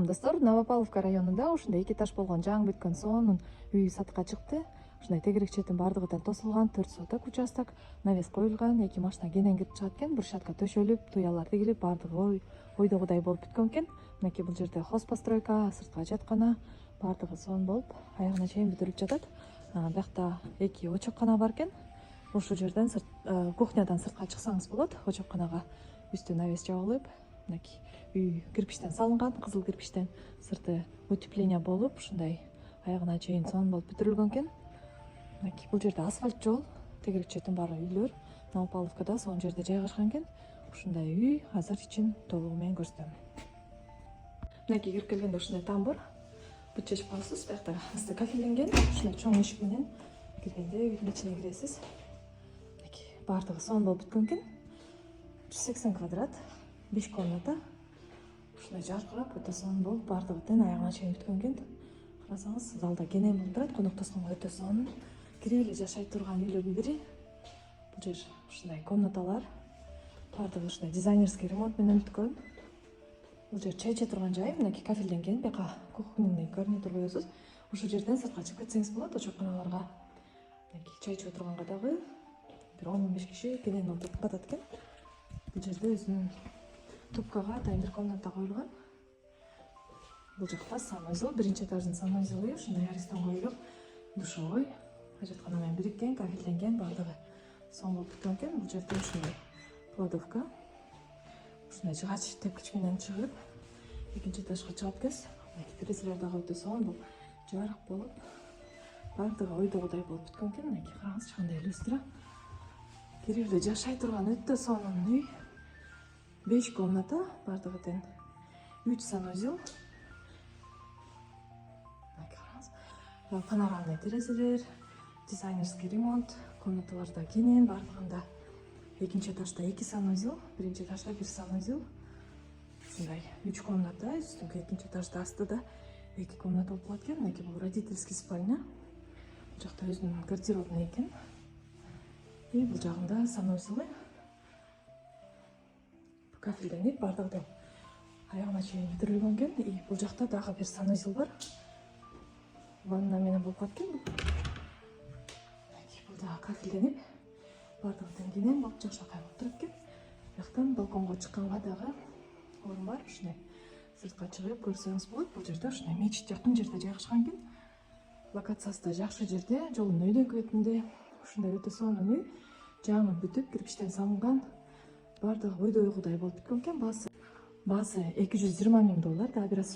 Салам достор, Новопавловка районунда ушундай 2 этаж болгон жаңы бүткөн сонун үй сатка чыкты. Ушундай тегерек четин бардыгы да тосулган, 4 соток участок, навес коюлган, 2 машина кенен кирип чыгат экен, брусчатка төшөлүп, туялар тигилип, бардыгы ойдогудай болуп бүткөн экен. Мынакей бул жерде хозпостройка, сыртка жаткана, бардыгы сонун болуп, аягына чейин бүтүрүлүп жатат. Биякта 2 очоккана бар экен. Ушул жерден кухнядан сыртка чыксаңыз болот. Очокканага үстү навес жабылып, мынакей үй кирпичтен салынган, кызыл кирпичтен, сырты утепление болуп, ушундай аягына чейин сонун болуп бүтүрүлгөн экен. Мынакей бул жерде асфальт жол, тегерек четин баары үйлөр, Новопавловкада сонун жерде жайгашкан экен. Ушундай үй азыр ичин толугу менен көрсөтөм. Мынакей кирип келгенде ушундай тамбур, бут чечип аласыз, биякта асты кафелденген, ушундай чоң эшик менен киргенде үйдүн ичине киресиз. Мынакей баардыгы сонун болуп бүткөн экен. 180 квадрат, 5 комната. Ушундай жаркырап, өтө сонун болуп, баардыгы тең аягына чейин бүткөн экен. Карасаңыз, залда кенен болуп турат, коноктошконго өтө сонун. Кирип эле жашай турган үйлөрдүн бири. Бул жер ушундай комнаталар, баардыгы ушундай дизайнерский ремонт менен бүткөн. Бул жер чай иче турган жай, мынакей кафелденген, бияка кухонный гарнитур коесуз. Ушул жерден сыртка чыгып кетсеңиз болот, очокканаларга. Мынакей чай ичип отурганга дагы бир 10-15 киши кенен отуруп катат экен. Бул жерде өзүнүн тупкага атайын бир комната коюлган. Бул жакта санузел, биринчи этаждын санузелы, ушундай аристон коюлуп, душевой, ажаткана менен бириккен, кафелденген, баардыгы сонун болуп бүткөн экен. Бул жерде ушундай кладовка, ушундай жыгач тепкич менен чыгып, экинчи этажга чыгат экенсиз. Терезелер дагы өтө сонун болуп, жарык болуп, баардыгы ойдогудай болуп бүткөн экен. Мынакей караңызчы, кандай люстра. Кирип эле жашай турган өтө сонун үй. 5 комната, баардыгы тең 3 санузел. Панорамный терезелер, дизайнерский ремонт, комнаталарда кенен, баардыгында экинчи этажда 2 санузел, биринчи этажда 1 санузел. Ушундай 3 комната, үстүнкү экинчи этажда астыда 2 комната болуп калат экен. Мынакей бул родительский спальня. Бул жакта өзүнүн гардеробный экен. И бул жагында санузелы. Кафелденип, баардыгы тең аягына чейин бүтүрүлгөн экен. И бул жакта дагы бир санузел бар. Ванна менен болуп калат экен. Бул дагы кафелденип, баардыгы тең кенен болуп, жакшыркай болуп турат экен. Бияктан балконго чыкканга дагы орун бар. Ушундай сыртка чыгып көрсөңүз болот. Бул жерде ушундай мечит жакын жерде жайгашкан экен. Локациясы да жакшы жерде, жолдун өйдөңкү бетинде. Ушундай өтө сонун үй, жаңы бүтүп, кирпичтен салынган. Баардыгы ойдогудай болуп бүткөн экен. Баасы $220 000, дагы бир аз